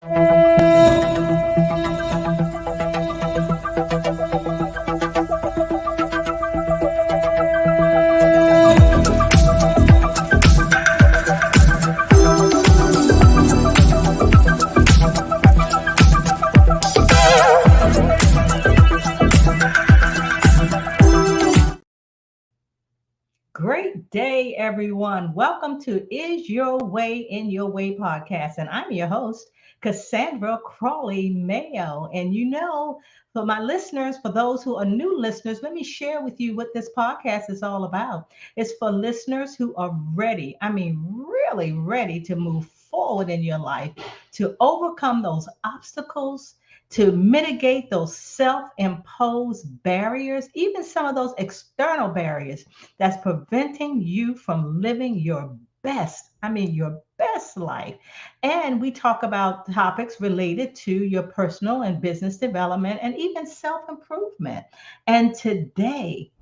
Great day, everyone. Welcome to Is Your Way in Your Way podcast. And I'm your host, Cassandra Crawley Mayo. And for my listeners, for those who are new listeners, let me share with you what this podcast is all about. It's for listeners who are ready, really ready to move forward in your life, to overcome those obstacles, to mitigate those self imposed barriers, even some of those external barriers that's preventing you from living your your best life. And we talk about topics related to your personal and business development and even self improvement. And today,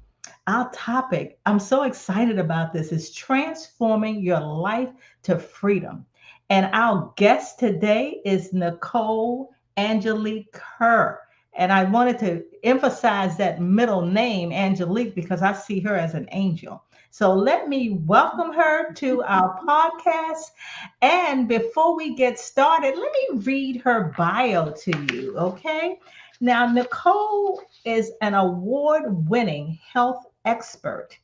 our topic, I'm so excited about this, is transforming your life to freedom. And our guest today is Nicole Angelique Kerr. And I wanted to emphasize that middle name, Angelique, because I see her as an angel. So let me welcome her to our podcast. And before we get started, let me read her bio to you, okay? Now, Nicole is an award winning health expert,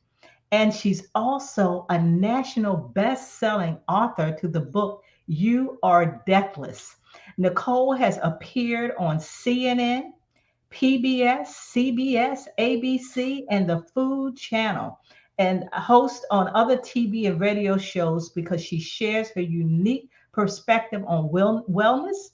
and she's also a national best selling author to the book You Are Deathless. Nicole has appeared on CNN, PBS, CBS, ABC, and the Food Channel, and hosts on other TV and radio shows because she shares her unique perspective on wellness,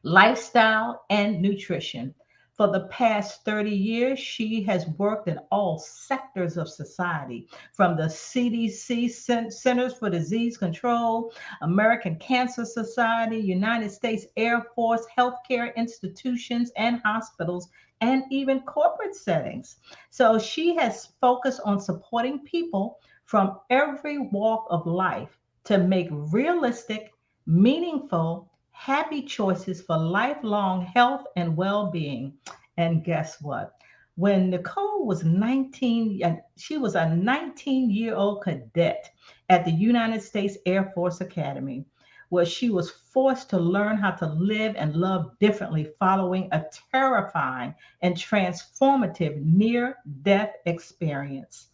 lifestyle, and nutrition. For the past 30 years, she has worked in all sectors of society, from the CDC, Centers for Disease Control, American Cancer Society, United States Air Force, healthcare institutions and hospitals, and even corporate settings. So she has focused on supporting people from every walk of life to make realistic, meaningful, happy choices for lifelong health and well being. And guess what? When Nicole was 19, she was a 19-year-old cadet at the United States Air Force Academy, where she was forced to learn how to live and love differently following a terrifying and transformative near death experience.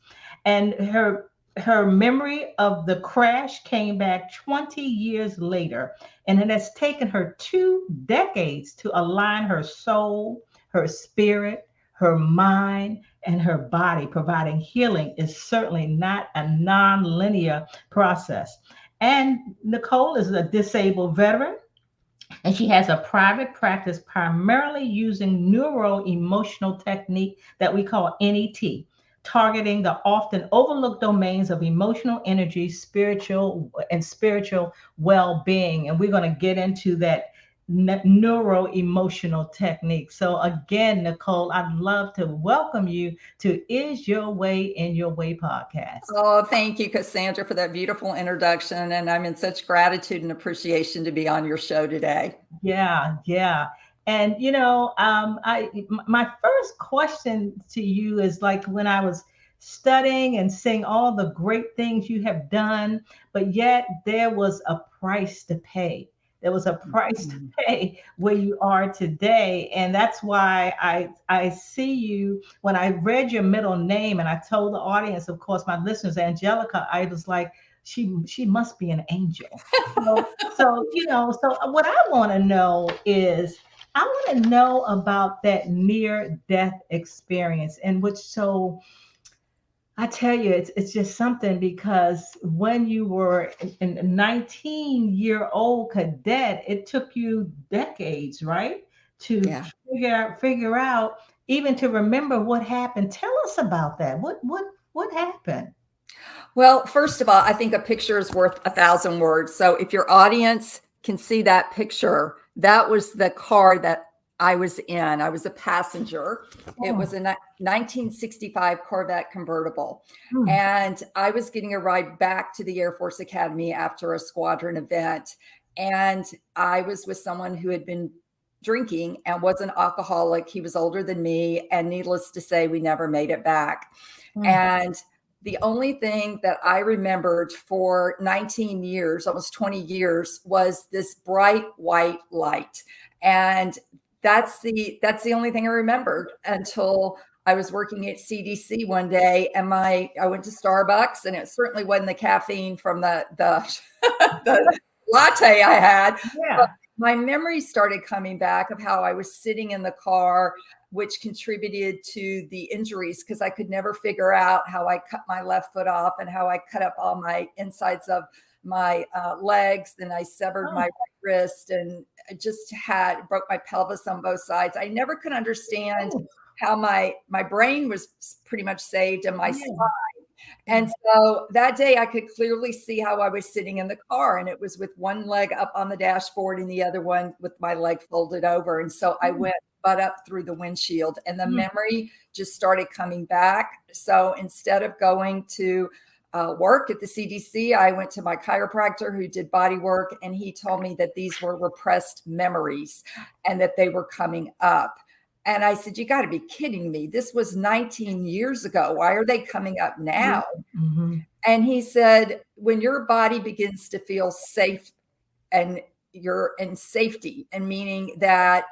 And her memory of the crash came back 20 years later, and it has taken her 2 decades to align her soul, her spirit, her mind, and her body. Providing healing is certainly not a non-linear process. And Nicole is a disabled veteran, and she has a private practice primarily using neuro emotional technique that we call NET, targeting the often overlooked domains of emotional energy, spiritual well-being. And we're going to get into that neuro emotional technique. So again, Nicole, I'd love to welcome you to Is Your Way in Your Way podcast. Oh, thank you, Cassandra, for that beautiful introduction. And I'm in such gratitude and appreciation to be on your show today. Yeah. And my first question to you is, like, when I was studying and seeing all the great things you have done, but yet there was a price to pay. There was a price to pay where you are today. And that's why I see you. When I read your middle name, and I told the audience, of course, my listeners, Angelica, I was like, she must be an angel. So what I want to know is, I want to know about that near death experience, in which, so I tell you, it's just something, because when you were a 19-year-old cadet, it took you decades, right? To figure out, even to remember what happened. Tell us about that. What happened? Well, first of all, I think a picture is worth 1,000 words. So if your audience can see that picture, that was the car that I was in. I was a passenger. It was a 1965 Corvette convertible. And I was getting a ride back to the Air Force Academy after a squadron event. And I was with someone who had been drinking and was an alcoholic. He was older than me. And needless to say, we never made it back. And the only thing that I remembered for 19 years, almost 20 years, was this bright white light. And that's the only thing I remembered until I was working at CDC one day, and I went to Starbucks, and it certainly wasn't the caffeine from the the latte I had. Yeah. But my memories started coming back of how I was sitting in the car, which contributed to the injuries, because I could never figure out how I cut my left foot off and how I cut up all my insides of my legs. Then I severed my right wrist, and I just broke my pelvis on both sides. I never could understand how my brain was pretty much saved and my spine. And so that day I could clearly see how I was sitting in the car, and it was with one leg up on the dashboard and the other one with my leg folded over. And so I went butt up through the windshield, and the memory just started coming back. So instead of going to work at the CDC, I went to my chiropractor who did body work, and he told me that these were repressed memories and that they were coming up. And I said, you got to be kidding me. This was 19 years ago. Why are they coming up now? And he said, when your body begins to feel safe and you're in safety, and meaning that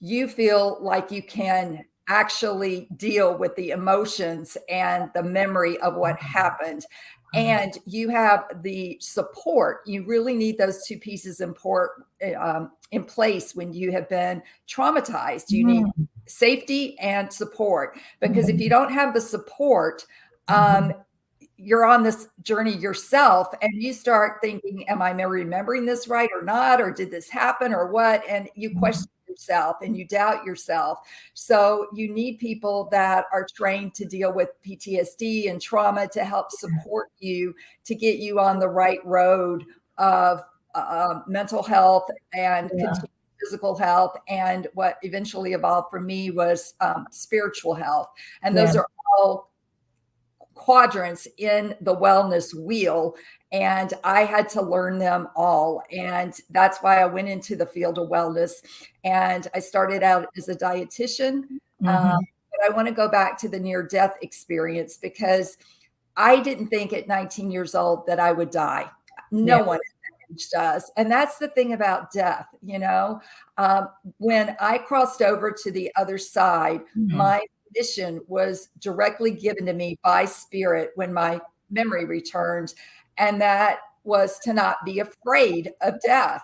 you feel like you can actually deal with the emotions and the memory of what happened, and you have the support. You really need those two pieces in place when you have been traumatized. You need safety and support, because if you don't have the support, you're on this journey yourself, and you start thinking, am I remembering this right or not? Or did this happen or what? And you question yourself and you doubt yourself. So you need people that are trained to deal with PTSD and trauma to help support you, to get you on the right road of mental health and physical health, and what eventually evolved for me was spiritual health. And those are all quadrants in the wellness wheel, and I had to learn them all. And that's why I went into the field of wellness, and I started out as a dietitian. But I want to go back to the near-death experience, because I didn't think at 19 years old that I would die. No one does. And that's the thing about death. When I crossed over to the other side, my mission was directly given to me by spirit when my memory returned, and that was to not be afraid of death.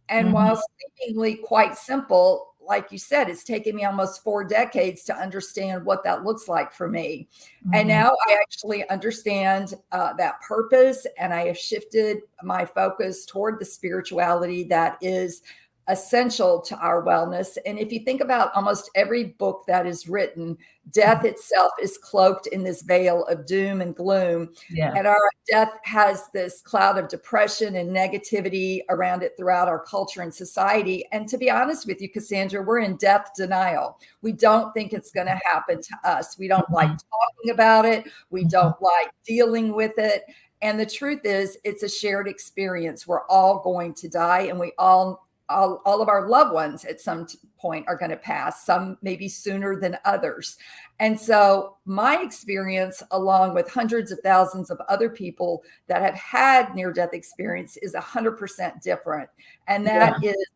And while seemingly quite simple, like you said, it's taken me almost 4 decades to understand what that looks like for me. And now I actually understand that purpose, and I have shifted my focus toward the spirituality that is essential to our wellness. And if you think about almost every book that is written, death itself is cloaked in this veil of doom and gloom. And our death has this cloud of depression and negativity around it throughout our culture and society. And to be honest with you, Cassandra, we're in death denial. We don't think it's going to happen to us. We don't like talking about it. We don't like dealing with it. And the truth is, it's a shared experience. We're all going to die, and we all of our loved ones at some point are going to pass, some maybe sooner than others. And so my experience, along with hundreds of thousands of other people that have had near-death experience, is 100% different. And that is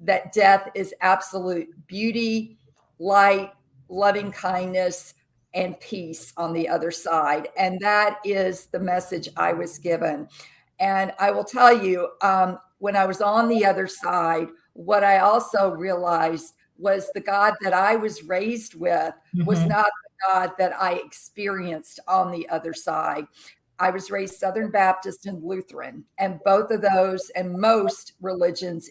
that death is absolute beauty, light, loving kindness, and peace on the other side. And that is the message I was given. And I will tell you, when I was on the other side, what I also realized was the God that I was raised with was not the God that I experienced on the other side. I was raised Southern Baptist and Lutheran, and both of those and most religions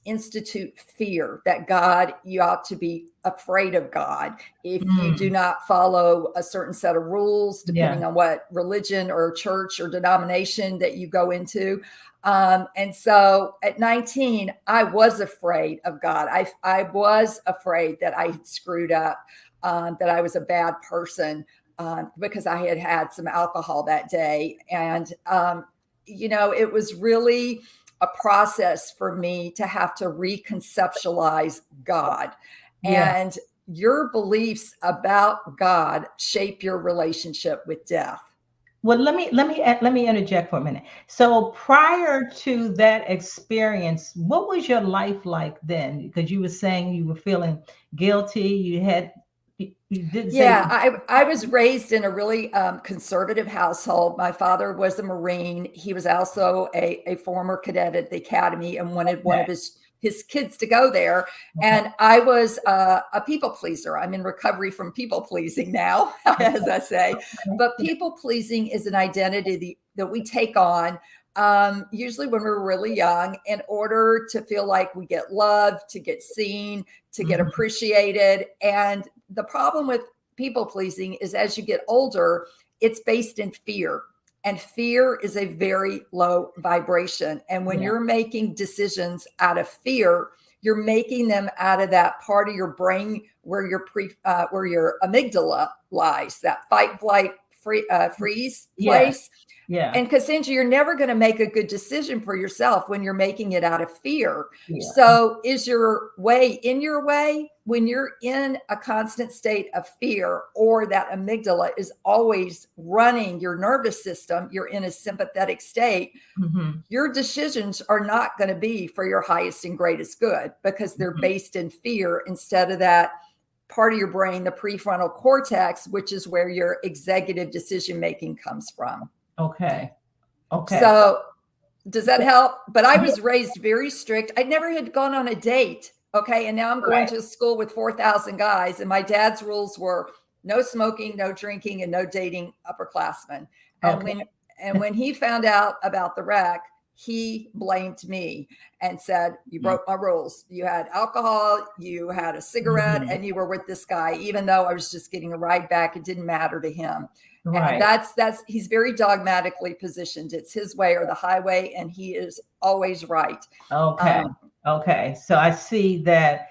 institute fear that God, you ought to be afraid of God if you do not follow a certain set of rules, depending on what religion or church or denomination that you go into. And so at 19, I was afraid of God. I was afraid that I had screwed up, that I was a bad person, because I had had some alcohol that day. And, it was really a process for me to have to reconceptualize God. Yeah. And your beliefs about God shape your relationship with death. Well, let me interject for a minute. So prior to that experience, what was your life like then? Because you were saying you were feeling guilty. You did say Yeah, I was raised in a really conservative household. My father was a Marine. He was also a former cadet at the academy and wanted one okay, of his kids to go there. okay, And I was a people pleaser. I'm in recovery from people pleasing now, as I say. But people pleasing is an identity that we take on usually when we're really young in order to feel like we get loved, to get seen, to get Mhm. appreciated. And the problem with people pleasing is as you get older, it's based in fear. And fear is a very low vibration. And when Yeah. you're making decisions out of fear, you're making them out of that part of your brain where where your amygdala lies, that fight, flight, freeze Yes. place. Yeah. And Cassandra, you're never going to make a good decision for yourself when you're making it out of fear. Yeah. So is your way in your way when you're in a constant state of fear, or that amygdala is always running your nervous system, you're in a sympathetic state, Mhm. your decisions are not going to be for your highest and greatest good because they're Mhm. based in fear instead of that part of your brain, the prefrontal cortex, which is where your executive decision making comes from. Okay. Okay. So does that help? But I Yeah. was raised very strict. I never had gone on a date. Okay. And now I'm going Right. to school with 4,000 guys. And my dad's rules were no smoking, no drinking, and no dating upperclassmen. And Okay. when he found out about the wreck, he blamed me and said, "You broke my rules. You had alcohol, you had a cigarette, Mhm. and you were with this guy, even though I was just getting a ride back. It didn't matter to him." And Right. that's he's very dogmatically positioned. It's his way or the highway, and he is always right. Okay. Um, Okay. So I see that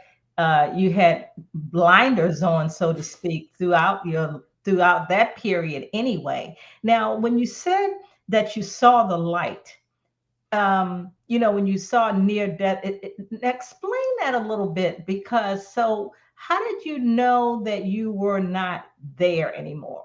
you had blinders on, so to speak, throughout that period anyway. Now, when you said that you saw the light, when you saw near death, explain that a little bit because so how did you know that you were not there anymore?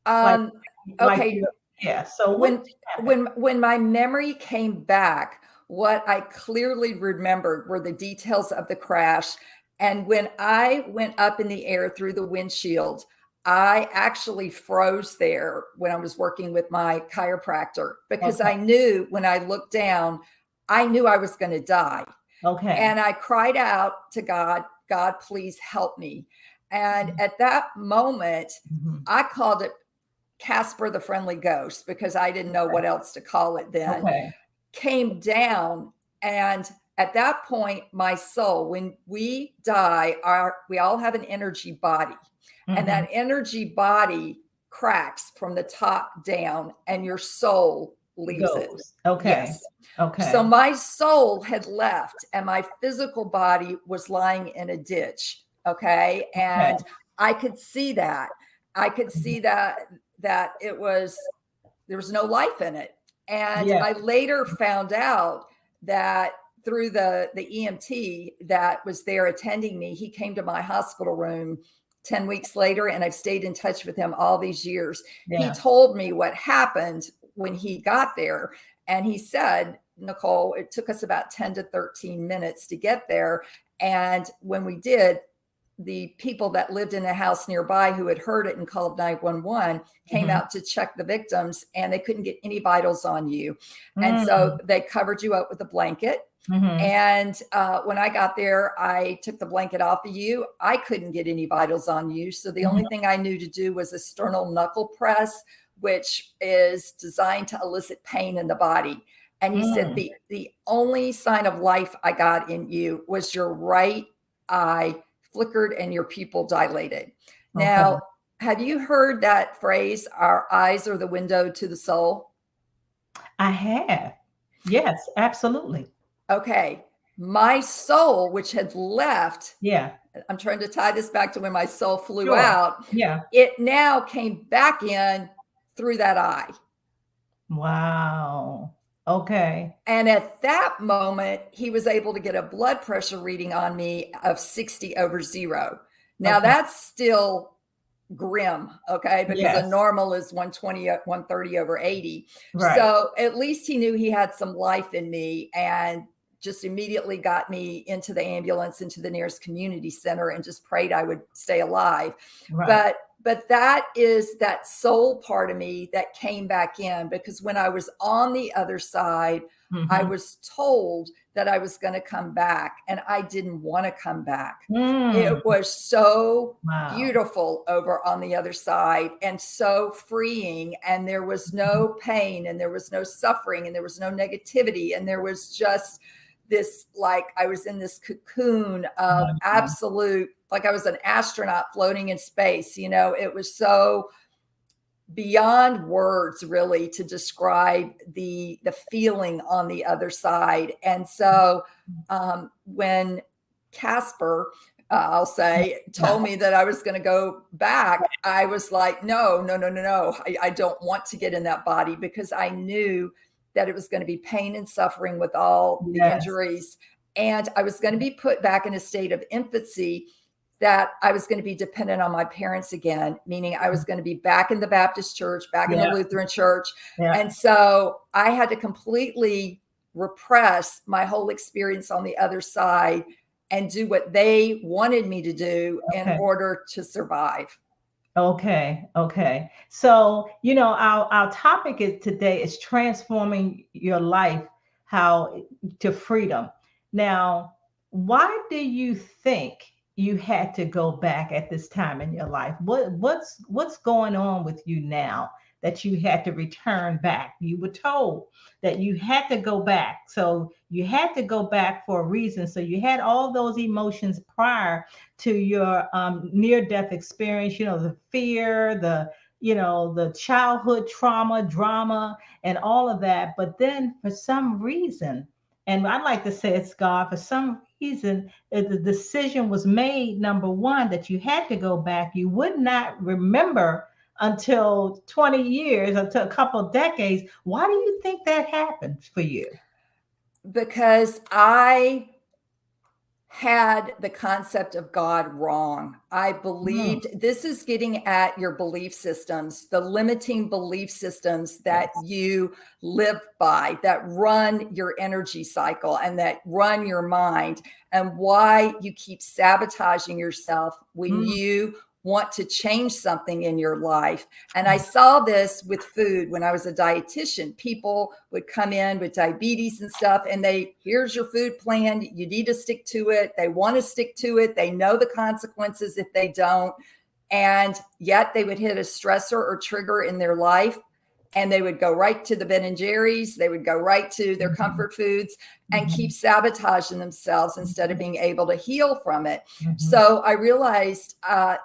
Like, um, like, okay, yeah. So what when happened? when my memory came back, what I clearly remembered were the details of the crash. And when I went up in the air through the windshield, I actually froze there when I was working with my chiropractor because Okay. I knew when I looked down, I knew I was going to die. Okay. And I cried out to God, "God, please help me." And Mhm. at that moment, Mhm. I called it Casper the Friendly Ghost because I didn't know what else to call it then, Okay. came down. And at that point, my soul, when we die, we all have an energy body. And Mhm. that energy body cracks from the top down, and your soul leaves it. Goes. Okay. Yes. So Okay. my soul had left, and my physical body was lying in a ditch. Okay. Okay. And I could see that. I could see that there was no life in it. And Yeah. I later found out that through the EMT that was there attending me, he came to my hospital room 10 weeks later, and I've stayed in touch with him all these years. He Yeah. told me what happened when he got there. And he said, "Nicole, it took us about 10 to 13 minutes to get there. And when we did, the people that lived in a house nearby who had heard it and called 911 came Mhm. out to check the victims, and they couldn't get any vitals on you. And so Mm. they covered you up with a blanket. Mhm. And when I got there, I took the blanket off of you. I couldn't get any vitals on you. So the Mhm. only thing I knew to do was a sternal knuckle press, which is designed to elicit pain in the body. And he said, Mm. the only sign of life I got in you was your right eye flickered and your pupil dilated. Okay. Now, have you heard that phrase, "Our eyes are the window to the soul"? I have. Yes, absolutely. Okay. My soul, which had left, Yeah. I'm trying to tie this back to when my soul flew Sure. out, Yeah. it now came back in through that eye. Wow. Okay. And at that moment, he was able to get a blood pressure reading on me of 60/0. Now Okay. that's still grim, okay, because a Yes. normal is 120, 130/80. Right. So at least he knew he had some life in me, and just immediately got me into the ambulance, into the nearest community center, and just prayed I would stay alive. Right. But that is that soul part of me that came back in, because when I was on the other side, I Mm-hmm. was told that I was going to come back, and I didn't want to come back. Mm. It was so Wow. beautiful over on the other side, and so freeing, and there was no pain, and there was no suffering, and there was no negativity, and there was just this, like I was in this cocoon of Wow. absolute, like I was an astronaut floating in space. It was so beyond words, really, to describe the feeling on the other side. And so when Casper, I'll say, Yeah. told me that I was going to go back, I was like, no, no, no, no, no. I don't want to get in that body, because I knew that it was going to be pain and suffering with all the Yes. injuries. And I was going to be put back in a state of infancy, that I was going to be dependent on my parents again, meaning I was going to be back in the Baptist church, back in the Yeah. Lutheran church. Yeah. And so I had to completely repress my whole experience on the other side and do what they wanted me to do in Okay. order to survive. Okay, okay. So, our topic is today is transforming your life, how to freedom. Now, why do you think you had to go back at this time in your life? What's going on with you now that you had to return back? You were told that you had to go back. So you had to go back for a reason. So you had all those emotions prior to your near death experience, the fear, the childhood trauma, drama, and all of that. But then for some reason, and I like to say it's God, for some reason, the decision was made, number one, that you had to go back. You would not remember until 20 years, until a couple of decades. Why do you think that happened for you? Because I had the concept of God wrong. I Mm, believed, this is getting at your belief systems, the limiting belief systems that yes. you live by, that run your energy cycle and that run your mind, and why you keep sabotaging yourself when Mm, you want to change something in your life. And I saw this with food when I was a dietitian. People would come in with diabetes and stuff, and here's your food plan. You need to stick to it. They want to stick to it. They know the consequences if they don't. And yet they would hit a stressor or trigger in their life, and they would go right to the Ben and Jerry's. They would go right to their mhm, comfort foods and keep mhm, sabotaging themselves instead of being able to heal from it. mhm, So I realized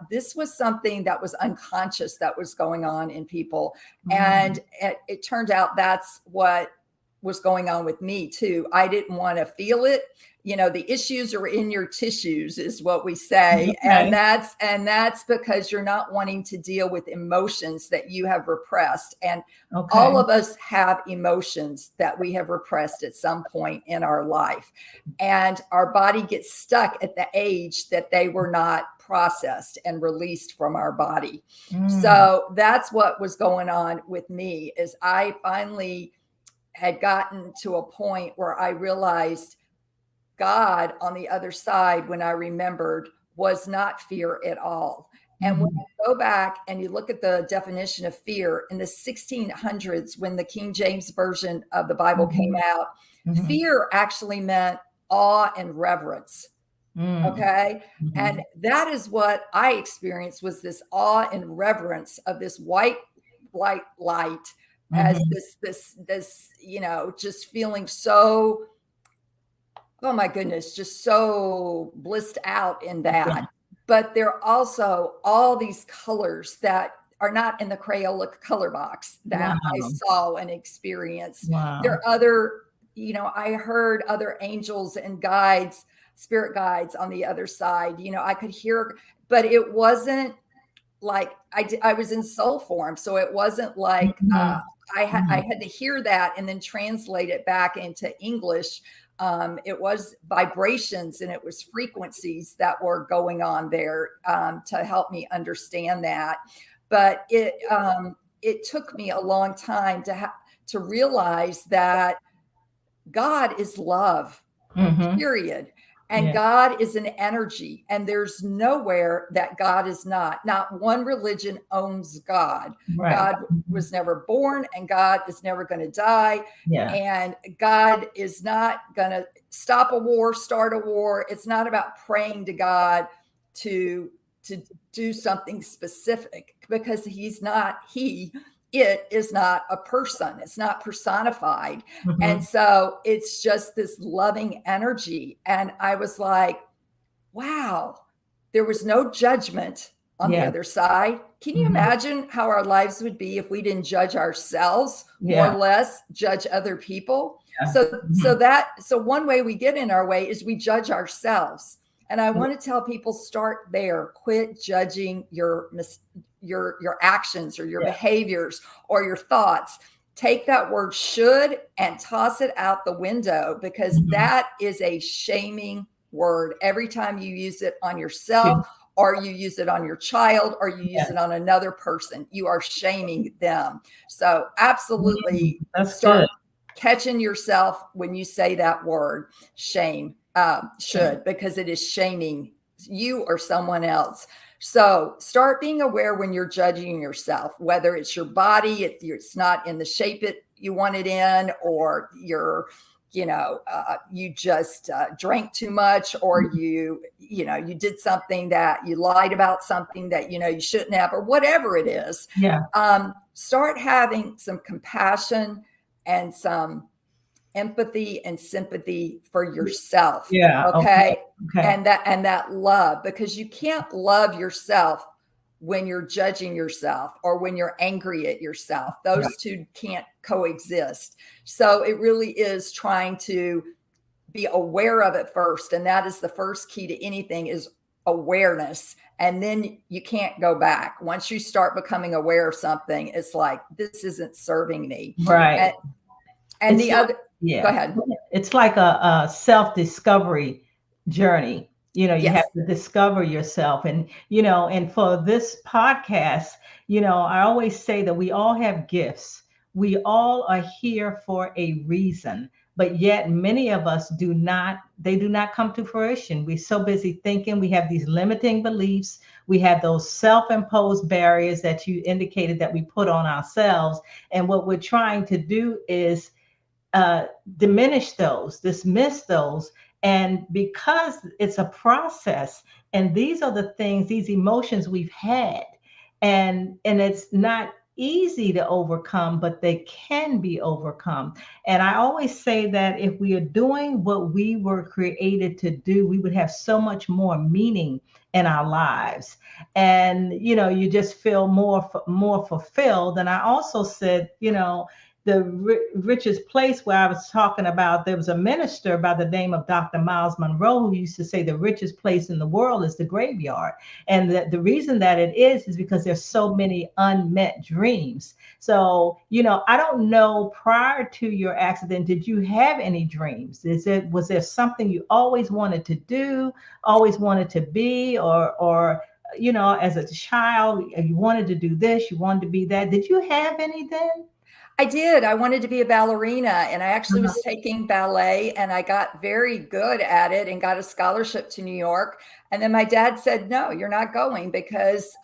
this was something that was unconscious that was going on in people. And mhm. it turned out that's what was going on with me too. I didn't want to feel it. The issues are in your tissues, is what we say. And Okay. that's because you're not wanting to deal with emotions that you have repressed. And all Okay. of us have emotions that we have repressed at some point in our life. And our body gets stuck at the age that they were not processed and released from our body. Mm, So that's what was going on with me, is I finally had gotten to a point where I realized God on the other side, when I remembered, was not fear at all. And when mhm, you go back and you look at the definition of fear in the 1600s, when the King James Version of the Bible came mhm, out, mhm, fear actually meant awe and reverence. mm, Okay. And mhm. that is what I experienced, was this awe and reverence of this white light, as Mhm. this, just feeling so, oh my goodness, just so blissed out in that. Yeah. But there are also all these colors that are not in the Crayola color box that I Wow. saw and experienced. There Wow. are other, I heard other angels and guides, spirit guides on the other side. I could hear, but it wasn't I was in soul form. So it wasn't like I had to hear that and then translate it back into English. It was vibrations and it was frequencies that were going on there to help me understand that. But it took me a long time to realize that God is love, period. And God is an energy, and there's nowhere that God is not. Not one religion owns God. Right. God was never born, and God is never going to die. Yeah. And God is not going to stop a war, start a war. It's not about praying to God to do something specific, because it is not a person. It's not personified. And so it's just this loving energy. And I was like, wow, there was no judgment on the other side. Can you imagine how our lives would be if we didn't judge ourselves, or less judge other people? So one way we get in our way is we judge ourselves. And I want to tell people, start there. Quit judging your actions or your behaviors or your thoughts. Take that word should and toss it out the window, because that is a shaming word. Every time you use it on yourself, or you use it on your child, or you use it on another person, you are shaming them. So absolutely start catching yourself when you say that word, shame, should, because it is shaming you or someone else. So start being aware when you're judging yourself, whether it's your body, if it's not in the shape you want it in, or you just drank too much, or you did something that you lied about, something that you shouldn't have, or whatever it is. Start having some compassion and some empathy and sympathy for yourself. Okay. And that love, because you can't love yourself when you're judging yourself or when you're angry at yourself. Those two can't coexist. So it really is trying to be aware of it first. And that is the first key to anything, is awareness. And then you can't go back. Once you start becoming aware of something, it's like, this isn't serving me. Right. And the other, go ahead. It's like a self-discovery journey. You have to discover yourself. And, and for this podcast, I always say that we all have gifts. We all are here for a reason, but yet many of us do not come to fruition. We're so busy thinking. We have these limiting beliefs. We have those self-imposed barriers that you indicated that we put on ourselves. And what we're trying to do is diminish those, dismiss those. And because it's a process, and these are the things, these emotions we've had, and it's not easy to overcome, but they can be overcome. And I always say that if we are doing what we were created to do, we would have so much more meaning in our lives. And, you just feel more fulfilled. And I also said, the richest place, where I was talking about, there was a minister by the name of Dr. Miles Monroe, who used to say the richest place in the world is the graveyard. And the reason that it is because there's so many unmet dreams. So, I don't know, prior to your accident, did you have any dreams? Was there something you always wanted to do, always wanted to be, or as a child, you wanted to do this, you wanted to be that? Did you have any then? I did. I wanted to be a ballerina, and I actually was taking ballet, and I got very good at it and got a scholarship to New York. And then my dad said, no, you're not going, because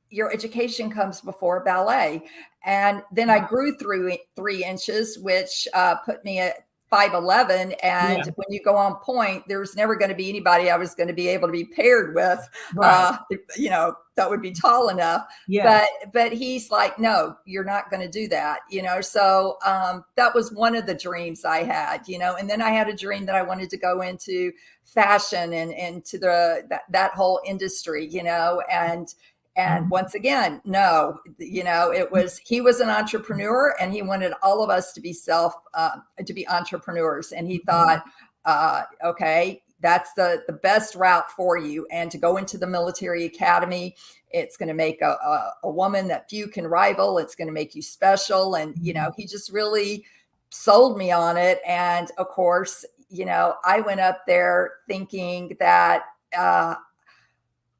your education comes before ballet. And then I grew through 3 inches, which put me at 5'11". And when you go on point, there was never going to be anybody I was going to be able to be paired with, that would be tall enough. But he's like, no, you're not going to do that. So that was one of the dreams I had, and then I had a dream that I wanted to go into fashion and into that whole industry, and once again, no, he was an entrepreneur, and he wanted all of us to be to be entrepreneurs. And he thought, okay, that's the best route for you. And to go into the military academy, it's going to make a woman that few can rival. It's going to make you special. And, he just really sold me on it. And of course, I went up there thinking that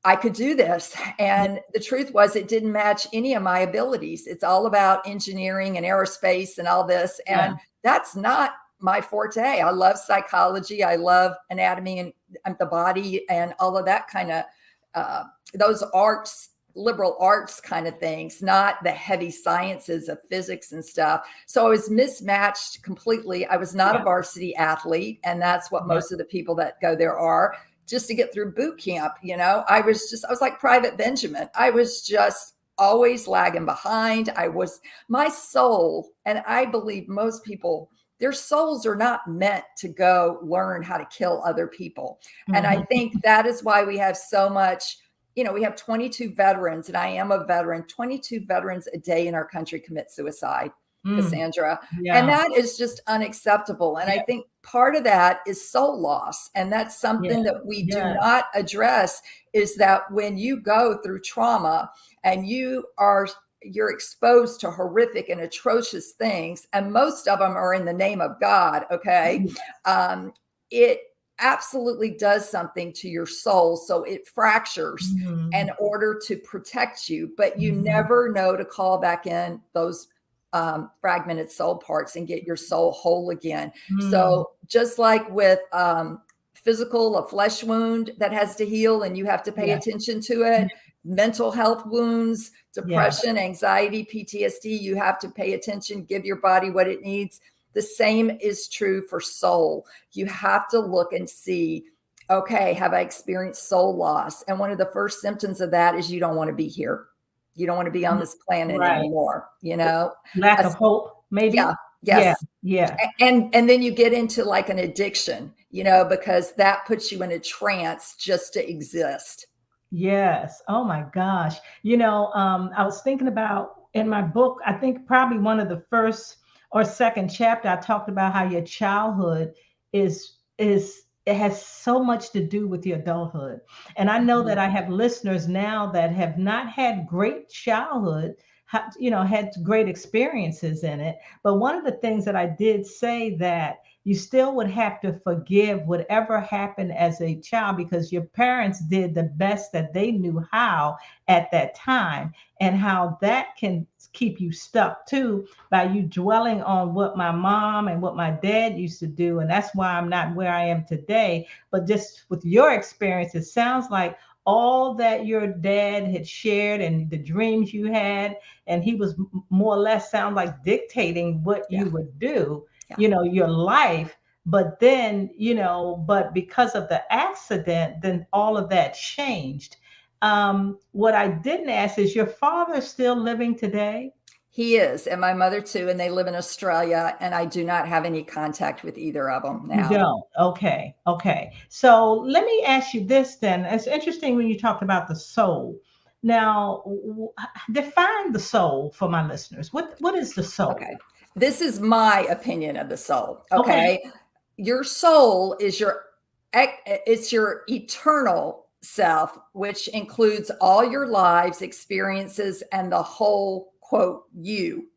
I could do this. And the truth was, it didn't match any of my abilities. It's all about engineering and aerospace and all this. And that's not my forte. I love psychology. I love anatomy and the body and all of that kind of those arts, liberal arts kind of things, not the heavy sciences of physics and stuff. So I was mismatched completely. I was not a varsity athlete. And that's what most of the people that go there are, just to get through boot camp. I was like Private Benjamin. I was just always lagging behind. My soul, and I believe most people, their souls are not meant to go learn how to kill other people. And I think that is why we have so much, we have 22 veterans, and I am a veteran. 22 veterans a day in our country commit suicide, Cassandra. And that is just unacceptable. And I think part of that is soul loss. And that's something that we do not address, is that when you go through trauma and you're exposed to horrific and atrocious things, and most of them are in the name of God. Okay. It absolutely does something to your soul. So it fractures in order to protect you, but you never know to call back in those fragmented soul parts and get your soul whole again. So just like with a flesh wound that has to heal and you have to pay attention to it, mental health wounds, depression, anxiety, PTSD, you have to pay attention, give your body what it needs. The same is true for soul. You have to look and see, okay, have I experienced soul loss? And one of the first symptoms of that is you don't want to be here. You don't want to be on this planet anymore, Lack of hope, maybe. Yeah. And then you get into like an addiction, because that puts you in a trance just to exist. Yes. Oh my gosh. I was thinking about in my book, I think probably one of the first or second chapter, I talked about how your childhood it has so much to do with your adulthood. And I know that I have listeners now that have not had great childhood, had great experiences in it. But one of the things that I did say, that you still would have to forgive whatever happened as a child, because your parents did the best that they knew how at that time, and how that can keep you stuck too, by you dwelling on what my mom and what my dad used to do. And that's why I'm not where I am today. But just with your experience, it sounds like all that your dad had shared and the dreams you had, and he was more or less sound like dictating what you would do, your life. But then, but because of the accident, then all of that changed. What I didn't ask is, your father still living today? He is, and my mother too, and they live in Australia, and I do not have any contact with either of them now. You don't? Okay. So let me ask you this then. It's interesting when you talked about the soul. Now, define the soul for my listeners. What is the soul? Okay. This is my opinion of the soul. Okay. Your soul is it's your eternal self, which includes all your lives, experiences, and the whole, quote, you.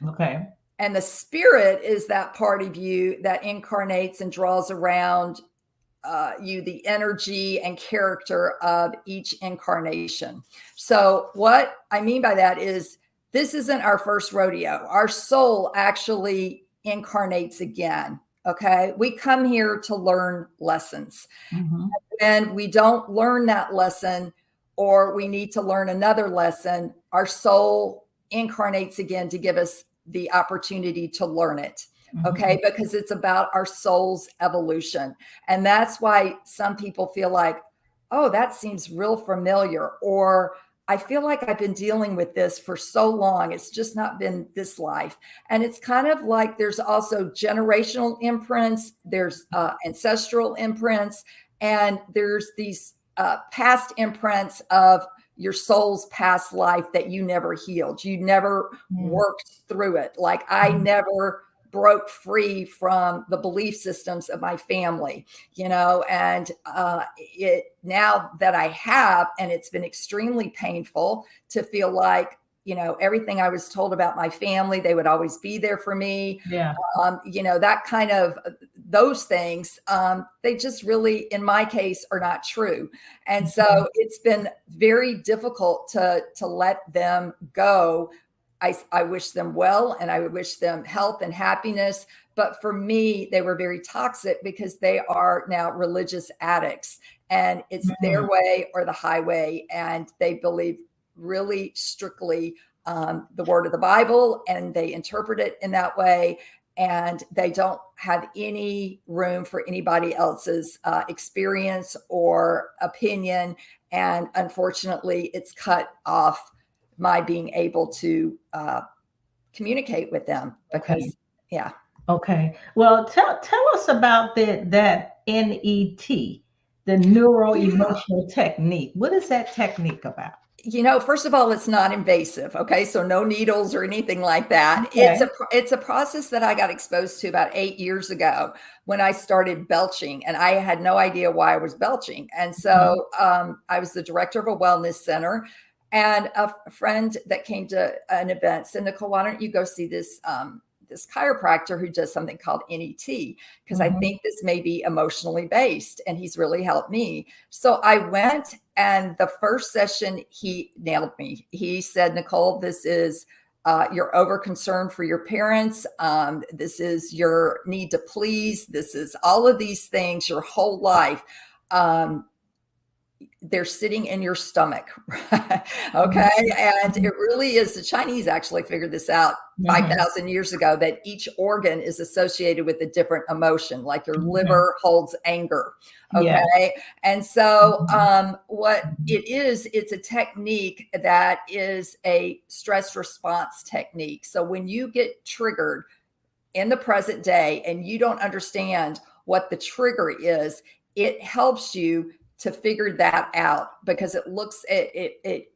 Okay. And the spirit is that part of you that incarnates and draws around you the energy and character of each incarnation. So what I mean by that is, this isn't our first rodeo. Our soul actually incarnates again. Okay. We come here to learn lessons. And we don't learn that lesson, or we need to learn another lesson, our soul incarnates again to give us the opportunity to learn it. Okay. Because it's about our soul's evolution. And that's why some people feel like, oh, that seems real familiar, or I feel like I've been dealing with this for so long. It's just not been this life. And it's kind of like there's also generational imprints, there's ancestral imprints, and there's these past imprints of your soul's past life that you never healed. You never worked through it. Like I never broke free from the belief systems of my family, and now that I have, and it's been extremely painful to feel like, everything I was told about my family, they would always be there for me. Yeah. That kind of, those things, they just really, in my case, are not true. And so it's been very difficult to let them go. I wish them well, and I wish them health and happiness. But for me, they were very toxic because they are now religious addicts, and it's their way or the highway. And they believe really strictly the word of the Bible, and they interpret it in that way. And they don't have any room for anybody else's experience or opinion. And unfortunately, it's cut off my being able to communicate with them because, yeah. Okay. Well, tell us about that NET, the neuro emotional technique. What is that technique about? First of all, it's not invasive. Okay. So no needles or anything like that. Okay. It's a process that I got exposed to about 8 years ago when I started belching, and I had no idea why I was belching. And so I was the director of a wellness center, and a friend that came to an event said, Nicole, why don't you go see this chiropractor who does something called NET? Because I think this may be emotionally based, and he's really helped me. So I went, and the first session, he nailed me. He said, Nicole, this is you're over concerned for your parents. This is your need to please. This is all of these things your whole life. They're sitting in your stomach. Okay. And it really is. The Chinese actually figured this out 5,000 years ago, that each organ is associated with a different emotion, like your liver holds anger. Okay. Yeah. And so what it is, it's a technique that is a stress response technique. So when you get triggered in the present day and you don't understand what the trigger is, it helps you to figure that out, because it looks at it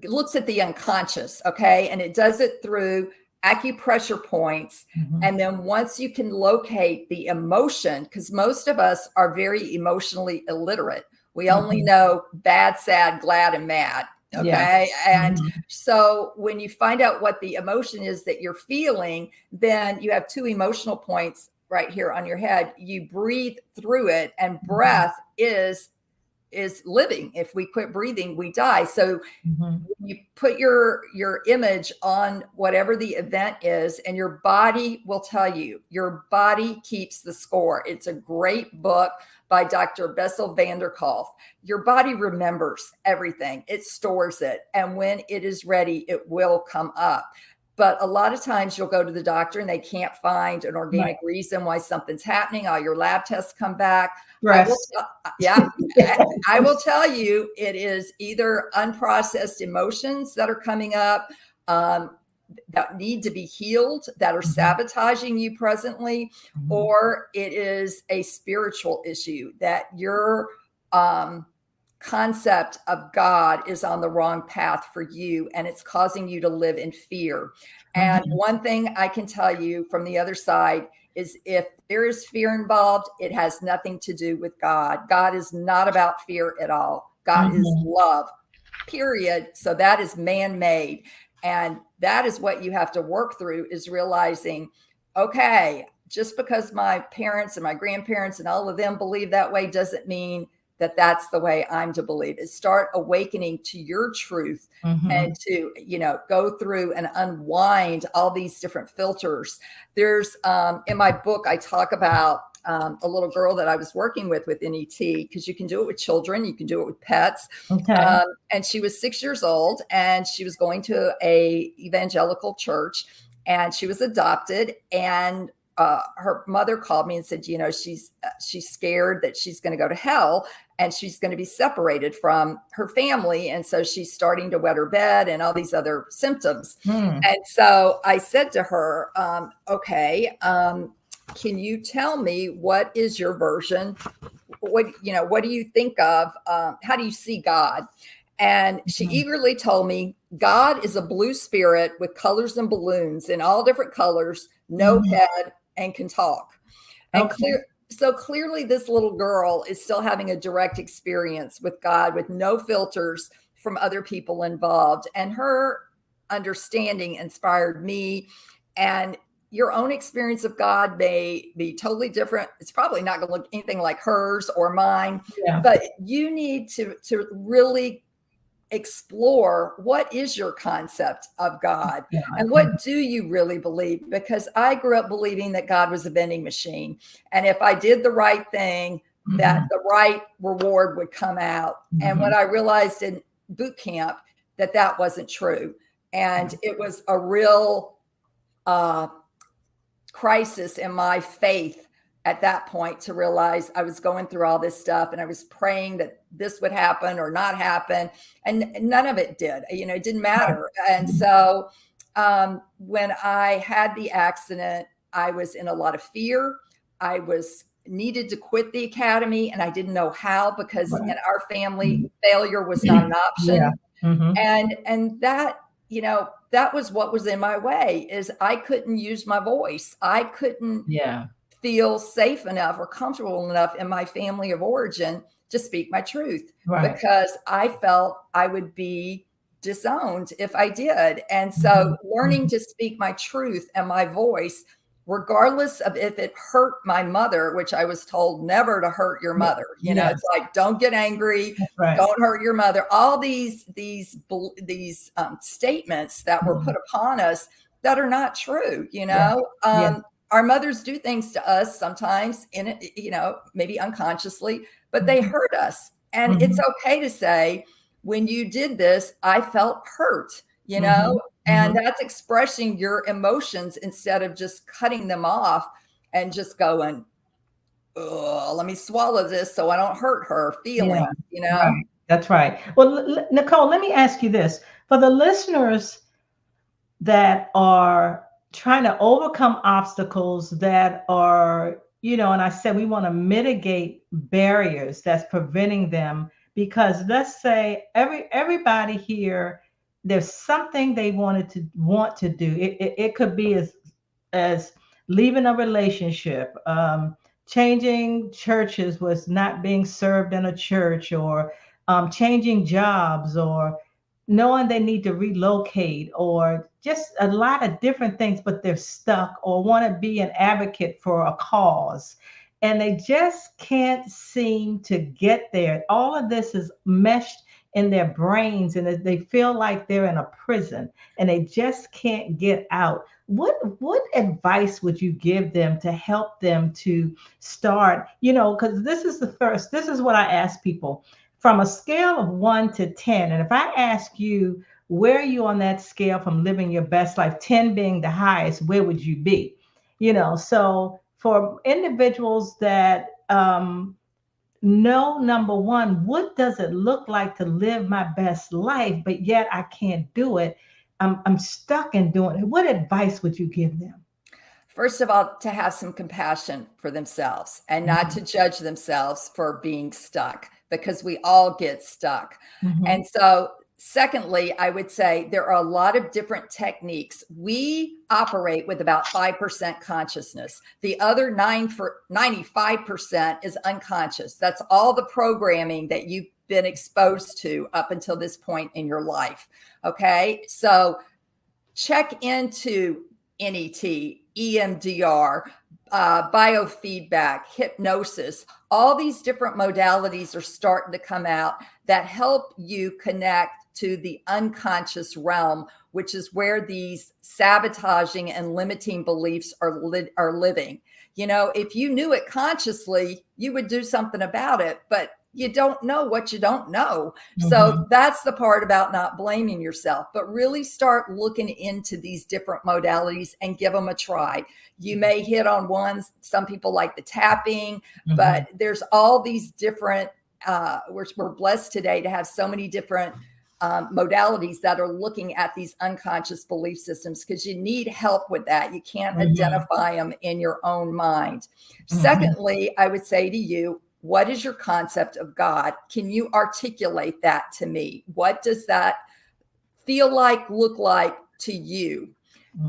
looks at the unconscious. Okay. And it does it through acupressure points. And then once you can locate the emotion, because most of us are very emotionally illiterate. We only know bad, sad, glad, and mad. Okay. Yeah. And so when you find out what the emotion is that you're feeling, then you have two emotional points right here on your head. You breathe through it, and breath is living. If we quit breathing, we die. So you put your image on whatever the event is, and your body will tell you. Your body keeps the score. It's a great book by Dr. Bessel van der Kolk. Your body remembers everything. It stores it. And when it is ready, it will come up. But a lot of times you'll go to the doctor and they can't find an organic reason why something's happening. All your lab tests come back. I will tell you, it is either unprocessed emotions that are coming up that need to be healed, that are sabotaging you presently, or it is a spiritual issue, that your concept of God is on the wrong path for you, and it's causing you to live in fear. And one thing I can tell you from the other side is, if there is fear involved, it has nothing to do with God. God is not about fear at all. God is love, period. So that is man-made. And that is what you have to work through, is realizing, okay, just because my parents and my grandparents and all of them believe that way doesn't mean that that's the way I'm to believe. Is start awakening to your truth and to, go through and unwind all these different filters. There's, in my book, I talk about a little girl that I was working with NET, because you can do it with children, you can do it with pets. Okay. And she was 6 years old, and she was going to a evangelical church, and she was adopted, and her mother called me and said, she's scared that she's going to go to hell, and she's going to be separated from her family. And so she's starting to wet her bed and all these other symptoms. And so I said to her, okay, can you tell me, what is your version? What do you think of? How do you see God? And she eagerly told me, God is a blue spirit with colors and balloons in all different colors, no head, and can talk. And so clearly this little girl is still having a direct experience with God with no filters from other people involved. And her understanding inspired me. And your own experience of God may be totally different. It's probably not going to look anything like hers or mine, but you need to really explore what is your concept of God and what do you really believe? Because I grew up believing that God was a vending machine. And if I did the right thing, that the right reward would come out. And what I realized in boot camp, that wasn't true. And it was a real crisis in my faith at that point to realize I was going through all this stuff and I was praying that this would happen or not happen. And none of it did, it didn't matter. And so when I had the accident, I was in a lot of fear. I was needed to quit the academy and I didn't know how, because in our family, failure was not an option. And that, that was what was in my way, is I couldn't use my voice. I couldn't feel safe enough or comfortable enough in my family of origin to speak my truth, because I felt I would be disowned if I did. And so learning to speak my truth and my voice, regardless of if it hurt my mother, which I was told never to hurt your mother. It's like, don't get angry, don't hurt your mother. All these statements that were put upon us that are not true. Our mothers do things to us sometimes maybe unconsciously, but they hurt us. And it's okay to say, when you did this, I felt hurt, and that's expressing your emotions instead of just cutting them off and just going, oh, let me swallow this so I don't hurt her feelings, Right. That's right. Well, Nicole, let me ask you this. For the listeners that are trying to overcome obstacles that are, and I said we want to mitigate barriers that's preventing them, because let's say everybody here, there's something they want to do. It could be as leaving a relationship, changing churches was not being served in a church, or changing jobs, or knowing they need to relocate, or just a lot of different things, but they're stuck or want to be an advocate for a cause. And they just can't seem to get there. All of this is meshed in their brains, and they feel like they're in a prison and they just can't get out. What advice would you give them to help them to start, because this is what I ask people. From a scale of 1 to 10, and if I ask you, where are you on that scale from living your best life, 10 being the highest, where would you be? So for individuals that know, number one, what does it look like to live my best life, but yet I can't do it? I'm stuck in doing it. What advice would you give them? First of all, to have some compassion for themselves and not to judge themselves for being stuck, because we all get stuck. And so secondly, I would say there are a lot of different techniques. We operate with about 5% consciousness. The other 95% is unconscious. That's all the programming that you've been exposed to up until this point in your life. Okay. So check into NET, EMDR, biofeedback, hypnosis. All these different modalities are starting to come out that help you connect to the unconscious realm, which is where these sabotaging and limiting beliefs are living. If you knew it consciously, you would do something about it, but you don't know what you don't know. So that's the part about not blaming yourself, but really start looking into these different modalities and give them a try. You may hit on one. Some people like the tapping, but there's all these different, we're blessed today to have so many different modalities that are looking at these unconscious belief systems, because you need help with that. You can't identify them in your own mind. Secondly, I would say to you, what is your concept of God? Can you articulate that to me? What does that feel like, look like to you?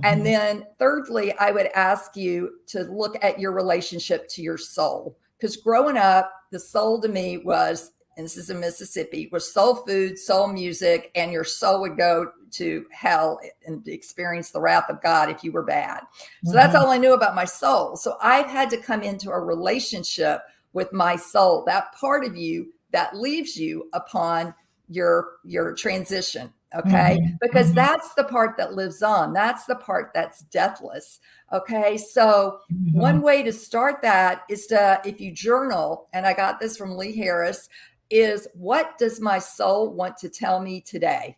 And then thirdly, I would ask you to look at your relationship to your soul. Because growing up, the soul to me was, and this is in Mississippi, was soul food, soul music, and your soul would go to hell and experience the wrath of God if you were bad. So that's all I knew about my soul. So I've had to come into a relationship with my soul, that part of you that leaves you upon your transition. Okay. Because that's the part that lives on. That's the part that's deathless. Okay. So one way to start that is to, if you journal, and I got this from Lee Harris, is what does my soul want to tell me today?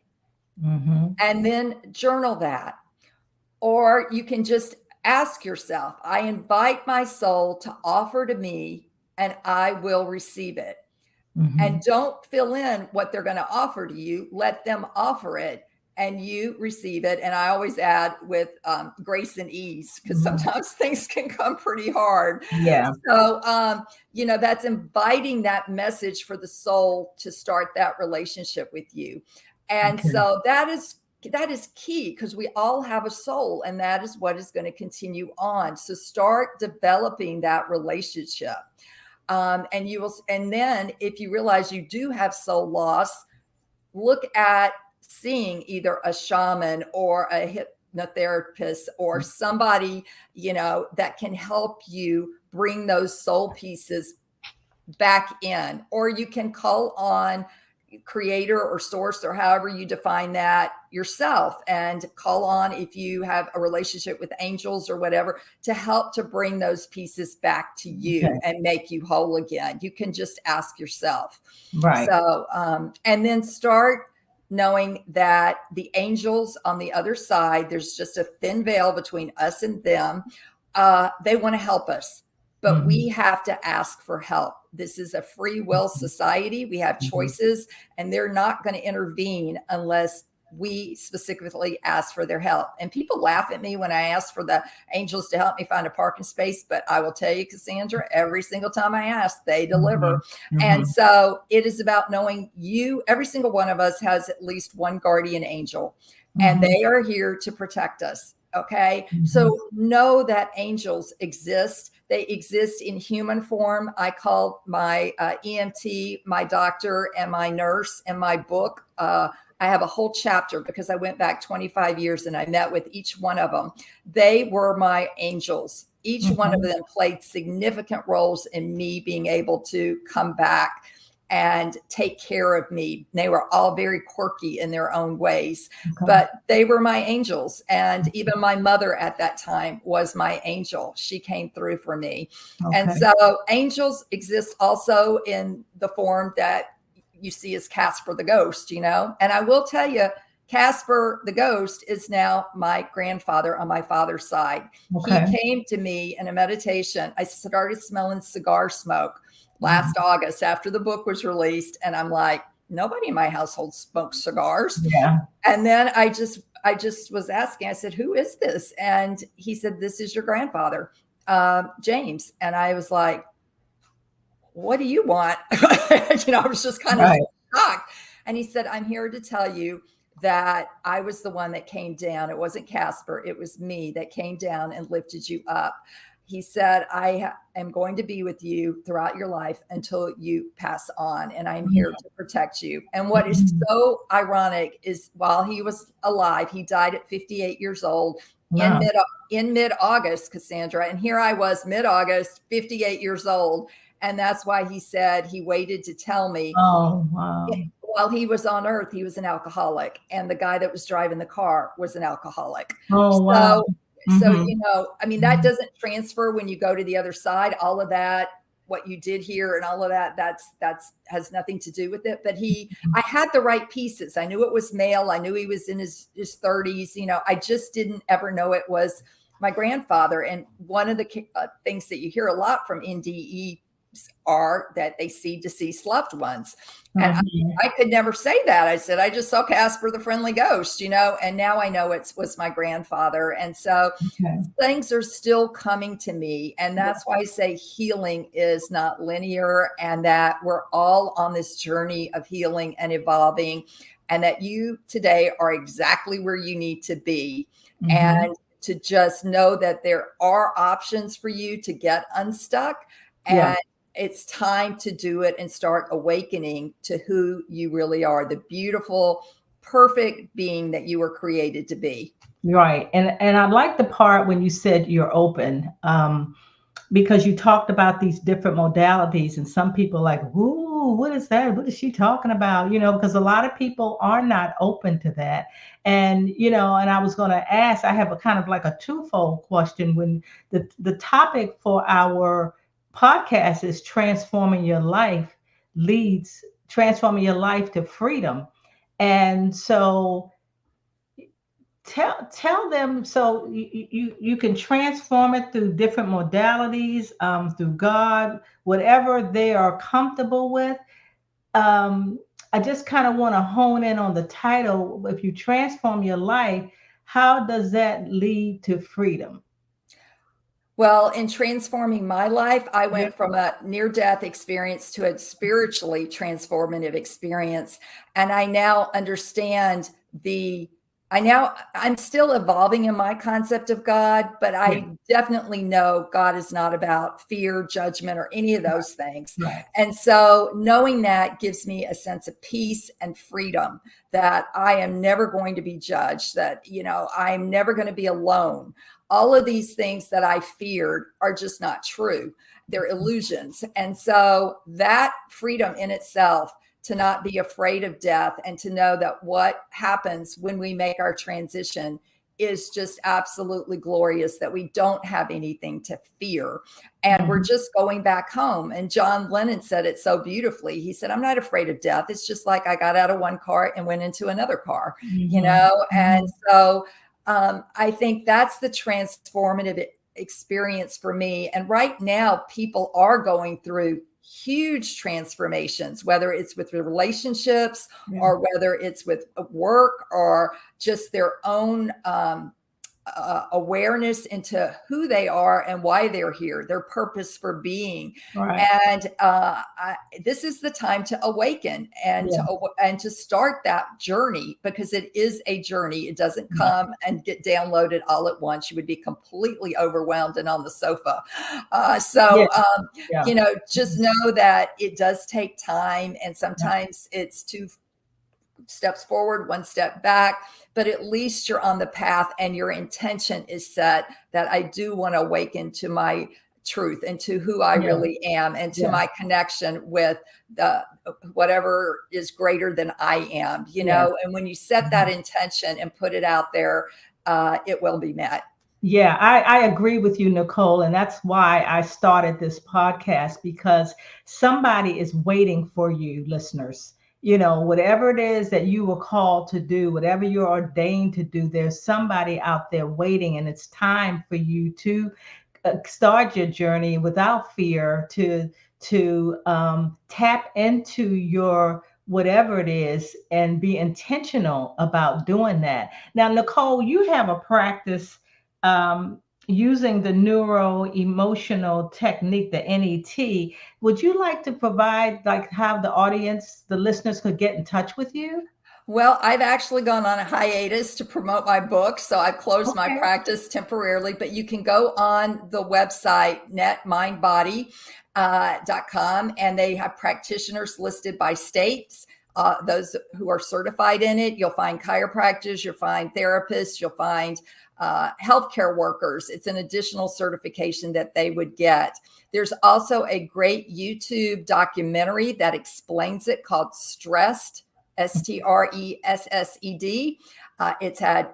And then journal that. Or you can just ask yourself, I invite my soul to offer to me and I will receive it. And don't fill in what they're going to offer to you. Let them offer it and you receive it. And I always add with grace and ease, because sometimes things can come pretty hard. Yeah. So, that's inviting that message for the soul to start that relationship with you. And so that is key, because we all have a soul, and that is what is going to continue on. So start developing that relationship. And then if you realize you do have soul loss, look at seeing either a shaman or a hypnotherapist or somebody, that can help you bring those soul pieces back in. Or you can call on creator or source, or however you define that yourself, and call on, if you have a relationship with angels or whatever, to help to bring those pieces back to you and make you whole again. You can just ask yourself. Right. So, and then start knowing that the angels on the other side, there's just a thin veil between us and them. They want to help us, but we have to ask for help. This is a free will society. We have choices, and they're not going to intervene unless we specifically ask for their help. And people laugh at me when I ask for the angels to help me find a parking space. But I will tell you, Cassandra, every single time I ask, they deliver. And so it is about knowing every single one of us has at least one guardian angel, and they are here to protect us. Okay. So know that angels exist. They exist in human form. I call my EMT, my doctor, and my nurse. And my book, I have a whole chapter, because I went back 25 years and I met with each one of them. They were my angels. Each one of them played significant roles in me being able to come back and take care of me. They were all very quirky in their own ways, but they were my angels. And even my mother at that time was my angel. She came through for me. And so angels exist also in the form that you see as Casper the ghost, And I will tell you, Casper the ghost is now my grandfather on my father's side. He came to me in a meditation. I started smelling cigar smoke last August after the book was released. And I'm like, nobody in my household smokes cigars. Yeah. And then I just was asking, I said, who is this? And he said, this is your grandfather, James. And I was like, what do you want? I was just kind of shocked. And he said, I'm here to tell you that I was the one that came down. It wasn't Casper. It was me that came down and lifted you up. He said, I am going to be with you throughout your life until you pass on, and I'm here to protect you. And what is so ironic is, while he was alive, he died at 58 years old in mid-August, Cassandra. And here I was, mid-August, 58 years old. And that's why he said he waited to tell me. Oh, wow. While he was on earth, he was an alcoholic. And the guy that was driving the car was an alcoholic. Oh, wow. So, that doesn't transfer when you go to the other side. All of that, what you did here and all of that, that's has nothing to do with it. But I had the right pieces. I knew it was male. I knew he was in his 30s. I just didn't ever know it was my grandfather. And one of the things that you hear a lot from NDE are that they see deceased loved ones. And Mhm. I could never say that. I said, I just saw Casper the Friendly Ghost, and now I know it was my grandfather. And so Okay. things are still coming to me. And that's why I say healing is not linear, and that we're all on this journey of healing and evolving, and that you today are exactly where you need to be. Mhm. And to just know that there are options for you to get unstuck. Yeah. And it's time to do it and start awakening to who you really are, the beautiful, perfect being that you were created to be. Right. And I like the part when you said you're open, because you talked about these different modalities, and some people are like, "Ooh, what is that? What is she talking about?" Because a lot of people are not open to that. And I was going to ask, I have a kind of like a twofold question. When the topic for our podcast is transforming your life to freedom. And so tell them, so you can transform it through different modalities, through God, whatever they are comfortable with. I just kind of want to hone in on the title. If you transform your life, how does that lead to freedom? Well, in transforming my life, I Yeah. went from a near death experience to a spiritually transformative experience. And I now understand I'm still evolving in my concept of God, but Yeah. I definitely know God is not about fear, judgment, or any of those things. Right. And so knowing that gives me a sense of peace and freedom, that I am never going to be judged, that, I'm never going to be alone. All of these things that I feared are just not true. They're illusions. And so that freedom in itself, to not be afraid of death and to know that what happens when we make our transition is just absolutely glorious, that we don't have anything to fear. And we're Mhm. just going back home. And John Lennon said it so beautifully. He said, I'm not afraid of death. It's just like I got out of one car and went into another car, Mhm. And Mhm. so I think that's the transformative experience for me. And right now, people are going through huge transformations, whether it's with relationships Yeah. or whether it's with work or just their own awareness into who they are and why they're here, their purpose for being. Right. And this is the time to awaken and Yeah. to start that journey, because it is a journey. It doesn't Right. come and get downloaded all at once. You would be completely overwhelmed and on the sofa. Yeah. Yeah. Just know that it does take time, and Yeah. sometimes it's two steps forward, one step back, but at least you're on the path and your intention is set, that I do want to awaken to my truth and to who I Yeah. really am, and to Yeah. my connection with the whatever is greater than I am, Yeah. and when you set that intention and put it out there, it will be met. Yeah, I agree with you, Nicole. And that's why I started this podcast, because somebody is waiting for you, listeners. Whatever it is that you were called to do, whatever you're ordained to do, there's somebody out there waiting. And it's time for you to start your journey without fear, to tap into your whatever it is and be intentional about doing that. Now, Nicole, you have a practice, using the neuro emotional technique, the NET. Would you like to provide, like, how the listeners could get in touch with you? Well, I've actually gone on a hiatus to promote my book, so I've closed my Okay. practice temporarily, but you can go on the website netmindbody.com, and they have practitioners listed by states. Those who are certified in it, you'll find chiropractors, you'll find therapists, you'll find healthcare workers. It's an additional certification that they would get. There's also a great YouTube documentary that explains it, called Stressed, Stressed. It's had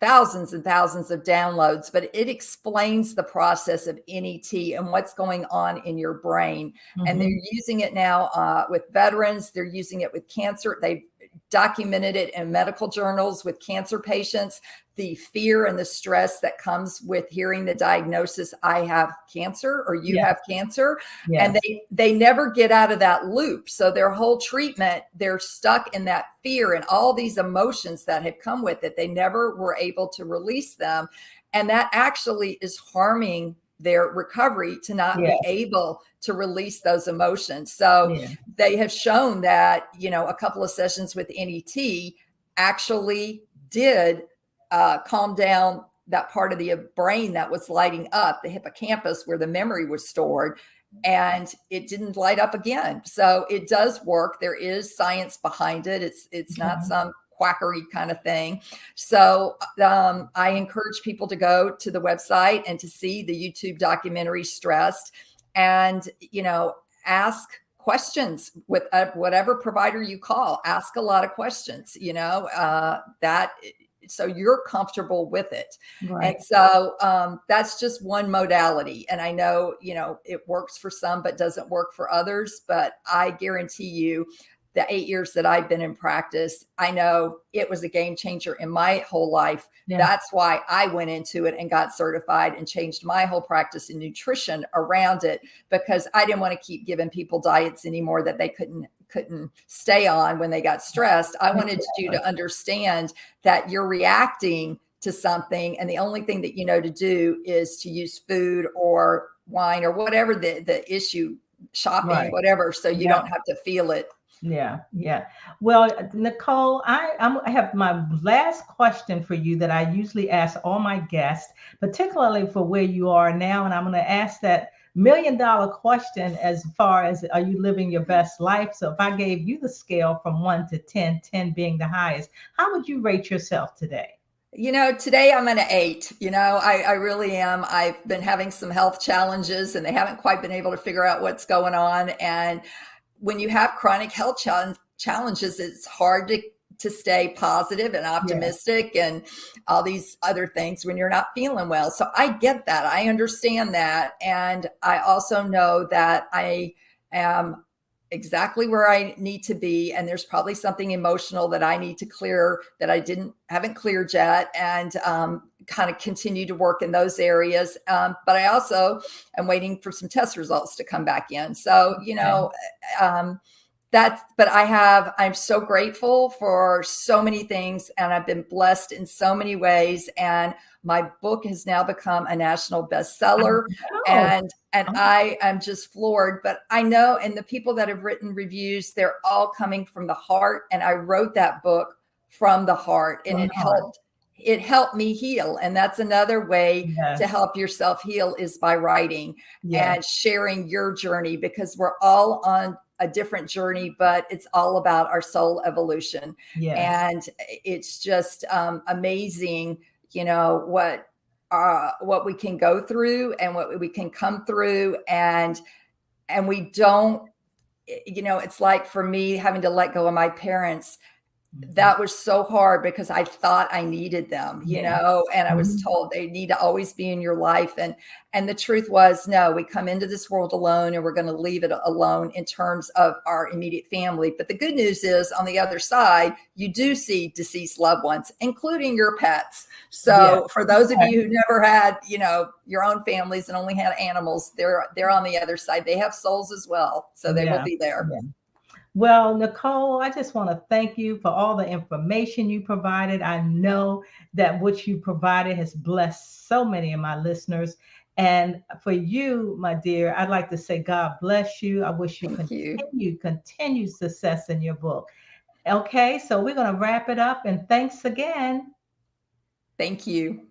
thousands and thousands of downloads, but it explains the process of NET and what's going on in your brain. And they're Mhm. using it now with veterans. They're using it with cancer. They've documented it in medical journals with cancer patients, the fear and the stress that comes with hearing the diagnosis, I have cancer or you have cancer. Yes. And they never get out of that loop. So their whole treatment, they're stuck in that fear and all these emotions that have come with it. They never were able to release them. And that actually is harming their recovery to not be able to release those emotions. So they have shown that, a couple of sessions with NET actually did calm down that part of the brain that was lighting up, the hippocampus where the memory was stored, and it didn't light up again. So it does work. There is science behind it. It's not some quackery kind of thing. So I encourage people to go to the website and to see the YouTube documentary Stressed, and, ask questions with whatever provider you call. Ask a lot of questions, so you're comfortable with it. Right. And so that's just one modality. And I know, it works for some, but doesn't work for others. But I guarantee you, the 8 years that I've been in practice, I know it was a game changer in my whole life. That's why I went into it and got certified and changed my whole practice in nutrition around it, because I didn't want to keep giving people diets anymore that they couldn't stay on when they got stressed. I wanted you to understand that you're reacting to something, and the only thing that you know to do is to use food or wine or whatever the issue, shopping, whatever, so you don't have to feel it. Yeah. Well, Nicole, I have my last question for you that I usually ask all my guests, particularly for where you are now. And I'm going to ask that $1 million question as far as, are you living your best life? So if I gave you the scale from 1 to 10, 10 being the highest, how would you rate yourself today? Today I'm an 8. I really am. I've been having some health challenges, and they haven't quite been able to figure out what's going on. And when you have chronic health challenges, it's hard to stay positive and optimistic and all these other things when you're not feeling well. So I get that. I understand that. And I also know that I am exactly where I need to be. And there's probably something emotional that I need to clear that I haven't cleared yet, and kind of continue to work in those areas. But I also am waiting for some test results to come back in. So, but I'm so grateful for so many things, and I've been blessed in so many ways. And my book has now become a national bestseller, and I am just floored. But I know, and the people that have written reviews, they're all coming from the heart. And I wrote that book from the heart, and it helped me heal. And that's another way to help yourself heal, is by writing and sharing your journey, because we're all on a different journey, but it's all about our soul evolution. And it's just amazing, what we can go through and what we can come through. And we don't, it's like, for me, having to let go of my parents, that was so hard, because I thought I needed them, and I was told they need to always be in your life. And the truth was, no, we come into this world alone, and we're going to leave it alone in terms of our immediate family. But the good news is, on the other side, you do see deceased loved ones, including your pets. So for those of you who never had, your own families and only had animals, they're on the other side. They have souls as well. So they will be there. Well, Nicole, I just want to thank you for all the information you provided. I know that what you provided has blessed so many of my listeners. And for you, my dear, I'd like to say God bless you. I wish you continued success in your book. Okay, so we're going to wrap it up. And thanks again. Thank you.